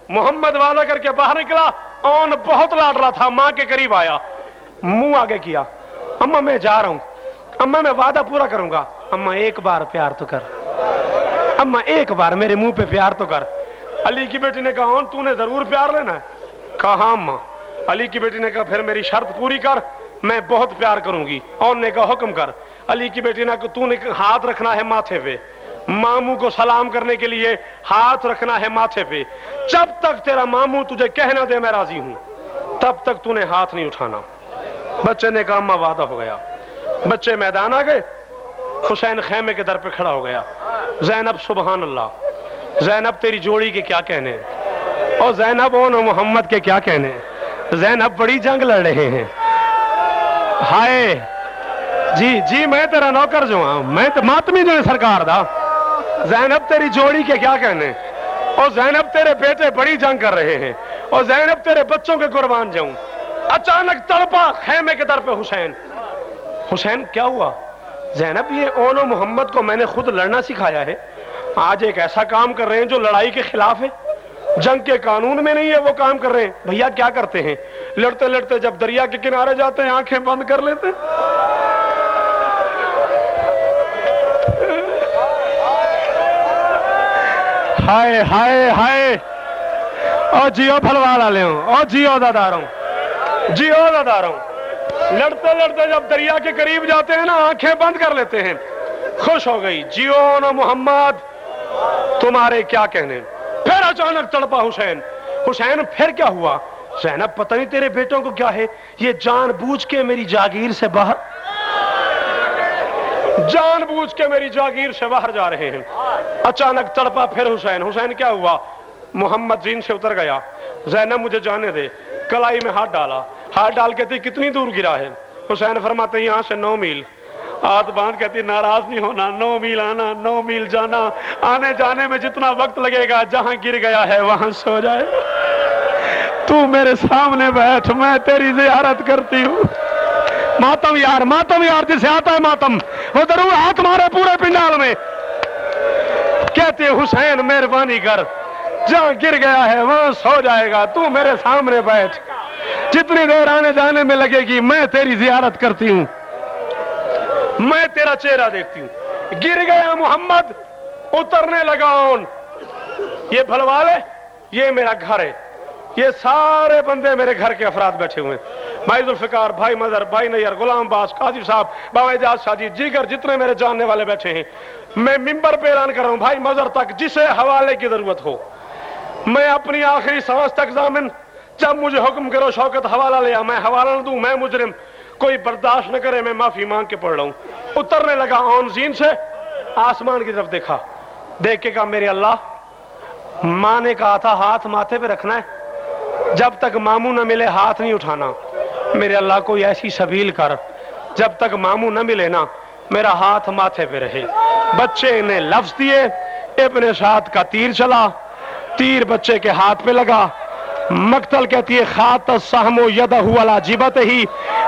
محمد وعدہ کر کے باہر نکلا، اون بہت لاڈ رہا تھا، ماں کے قریب آیا، منہ آگے کیا، اماں میں جا رہا ہوں، اماں میں وعدہ پورا کروں گا، اماں ایک بار پیار تو کر، اماں ایک بار میرے منہ پہ پیار تو کر۔ علی کی بیٹی نے کہا تو نے ضرور پیار لینا ہے؟ کہا اماں علی کی بیٹی نے کہا پھر میری شرط پوری کر، میں بہت پیار کروں گی۔ اور نے کہا حکم کر۔ علی کی بیٹی نے کہا تو نے ہاتھ رکھنا ہے ماتھے پہ، ماموں کو سلام کرنے کے لیے ہاتھ رکھنا ہے ماتھے پہ، جب تک تیرا ماموں تجھے کہنا دے میں راضی ہوں تب تک تو نے ہاتھ نہیں اٹھانا۔ بچے نے کہا اما وعدہ ہو گیا۔ بچے میدان آ گئے، حسین خیمے کے در پہ کھڑا ہو گیا۔ زینب سبحان اللہ، زینب تیری جوڑی کے کیا کہنے، اور زینب اون محمد کے کیا کہنے، زینب بڑی جنگ لڑ رہے ہیں۔ ہائے جی میں تیرا نوکر جو ہوں، میں تو ماتمی جو ہے سرکار دا، زینب تیری جوڑی کے کیا کہنے، اور زینب تیرے بیٹے بڑی جنگ کر رہے ہیں، اور زینب تیرے بچوں کے قربان جاؤں۔ اچانک تڑپا خیمے کے در پہ حسین۔ حسین کیا ہوا؟ زینب یہ اون و محمد کو میں نے خود لڑنا سکھایا ہے، آج ایک ایسا کام کر رہے ہیں جو لڑائی کے خلاف ہے، جنگ کے قانون میں نہیں ہے وہ کام کر رہے ہیں۔ بھیا کیا کرتے ہیں؟ لڑتے لڑتے جب دریا کے کنارے جاتے ہیں آنکھیں بند کر لیتے ہیں۔ ہائے ہائے ہائے، او جیو بھلوال والے ہوں، او جیو داداروں، جیو داداروں، لڑتے لڑتے جب دریا کے قریب جاتے ہیں نا آنکھیں بند کر لیتے ہیں۔ خوش ہو گئی، جیو نا محمد تمہارے کیا کہنے۔ پھر اچانک تڑپا حسین۔ حسین پھر کیا ہوا؟ زینب پتہ نہیں تیرے بیٹوں کو کیا ہے، یہ جان بوجھ کے میری جاگیر سے باہر، جان بوجھ کے میری جاگیر سے باہر جا رہے ہیں۔ اچانک تڑپا پھر حسین۔ حسین کیا ہوا؟ محمد زین سے اتر گیا۔ زینب مجھے جانے دے۔ کلائی میں ہاتھ ڈالا، ہاتھ ڈال کہتی کتنی دور گرا ہے؟ حسین فرماتے ہیں یہاں سے 9 میل۔ ہاتھ باندھ کہتی ناراض نہیں ہونا، 9 میل آنا 9 میل جانا، آنے جانے میں جتنا وقت لگے گا جہاں گر گیا ہے وہاں سو جائے، تو میرے سامنے بیٹھ میں تیری زیارت کرتی ہوں۔ ماتم یار جسے آتا ہے ماتم، وہ ضرور ہاتھ مارے پورے پنڈال میں، کہتے حسین مہربانی کر، جہاں گر گیا ہے وہاں سو جائے گا، تو میرے سامنے بیٹھ، جتنی دیر آنے جانے میں لگے گی میں تیری زیارت کرتی ہوں، میں تیرا چہرہ دیکھتی ہوں۔ گر گیا محمد، اترنے لگا اون۔ یہ بھلوالے، یہ میرا گھر ہے، یہ سارے بندے میرے گھر کے افراد بیٹھے ہوئے ہیں، بھائی ذوالفقار، بھائی مظہر، بھائی نیر، غلام باز، قاضی صاحب، بابا اعجاز شاہ جی، دیگر جتنے میرے جاننے والے بیٹھے ہیں۔ میں منبر پہ اعلان کر رہا ہوں بھائی مظہر تک جسے حوالے کی ضرورت ہو، میں اپنی آخری سانس تک ضامن، جب مجھے حکم کرو شوکت حوالہ لیا میں حوالہ نہ دوں، میں مجرم، کوئی برداشت نہ کرے، میں معافی مانگ کے پڑھ رہا ہوں۔ اترنے لگا اون زین سے، آسمان کی طرف دیکھا، دیکھ کے کہا میرے اللہ، ماں نے کہا تھا ہاتھ ماتھے پہ رکھنا ہے، جب تک ماموں نہ ملے ہاتھ نہیں اٹھانا، میرے اللہ کوئی ایسی سبیل کر جب تک ماموں نہ ملے نا میرا ہاتھ ماتھے پہ رہے۔ بچے نے لفظ دیے، ابن سعد کا تیر چلا، تیر بچے کے ہاتھ پہ لگا، مقتل کہتی ہے خات السہم یدہ علی جبہتہ،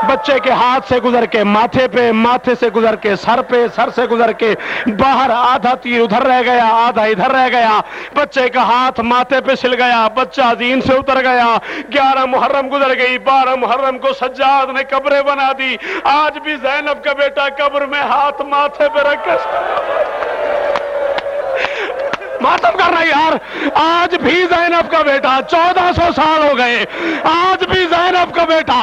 بچے کے ہاتھ سے گزر کے ماتھے پہ، ماتھے سے گزر کے سر پہ، سر سے گزر کے باہر، آدھا تیر ادھر رہ گیا آدھا ادھر رہ گیا، بچے کا ہاتھ ماتھے پہ سل گیا، بچہ زین سے اتر گیا۔ 11 محرم گزر گئی، 12 محرم کو سجاد نے قبریں بنا دی، آج بھی زینب کا بیٹا قبر میں ہاتھ ماتھے پہ رکھ کے ماتم کرنا یار، آج بھی زینب کا بیٹا 1400 سال ہو گئے، آج بھی زینب کا بیٹا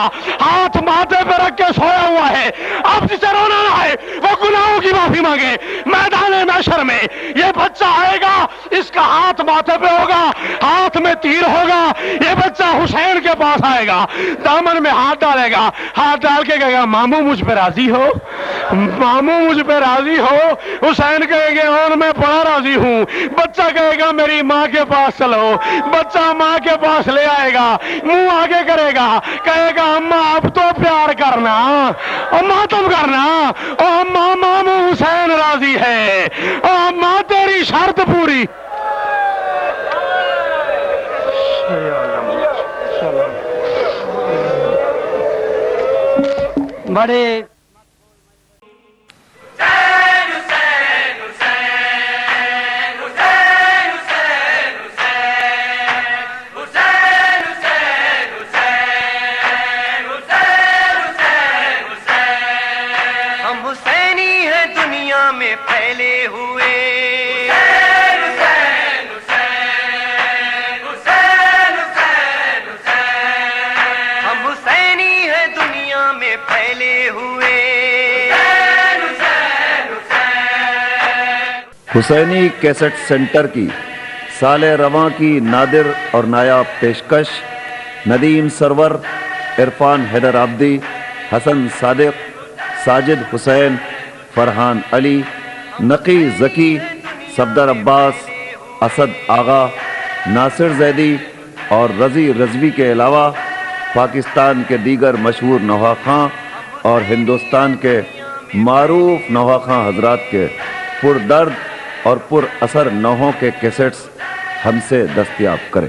ہاتھ ماتھے پہ رکھ کے سویا ہوا ہے۔ اب جسے رونا نہ ہے وہ گناہوں کی معافی مانگے، میدان محشر میں یہ بچہ آئے گا، اس کا ہاتھ ماتھے پہ ہوگا، ہاتھ میں تیر ہوگا، یہ بچہ حسین کے پاس آئے گا، دامن میں ہاتھ ڈالے گا، ہاتھ ڈال کے کہے گا ماموں مجھ پہ راضی ہو، ماموں مجھ پہ راضی ہو۔ حسین کہے گے اور میں بڑا راضی ہوں۔ بچہ کہے گا میری ماں کے پاس چلو، بچہ ماں کے پاس لے آئے گا، منہ آگے کرے گا، کہے گا اماں اب تو پیار کرنا اور ماتم کرنا، اور اماں ماموں حسین راضی ہے، اور اماں تیری شرط پوری۔ بڑے پھیلے ہوئے حسینی کیسٹ سینٹر کی سال رواں کی نادر اور نایاب پیشکش ندیم سرور، عرفان حیدر آبدی، حسن صادق، ساجد حسین، فرحان علی، نقی ذکی، صفدر عباس، اسد آغا، ناصر زیدی اور رضی رضوی کے علاوہ پاکستان کے دیگر مشہور نواخواں اور ہندوستان کے معروف نواخواں حضرات کے پردرد اور پر اثر نوحوں کے کیسٹس ہم سے دستیاب کریں۔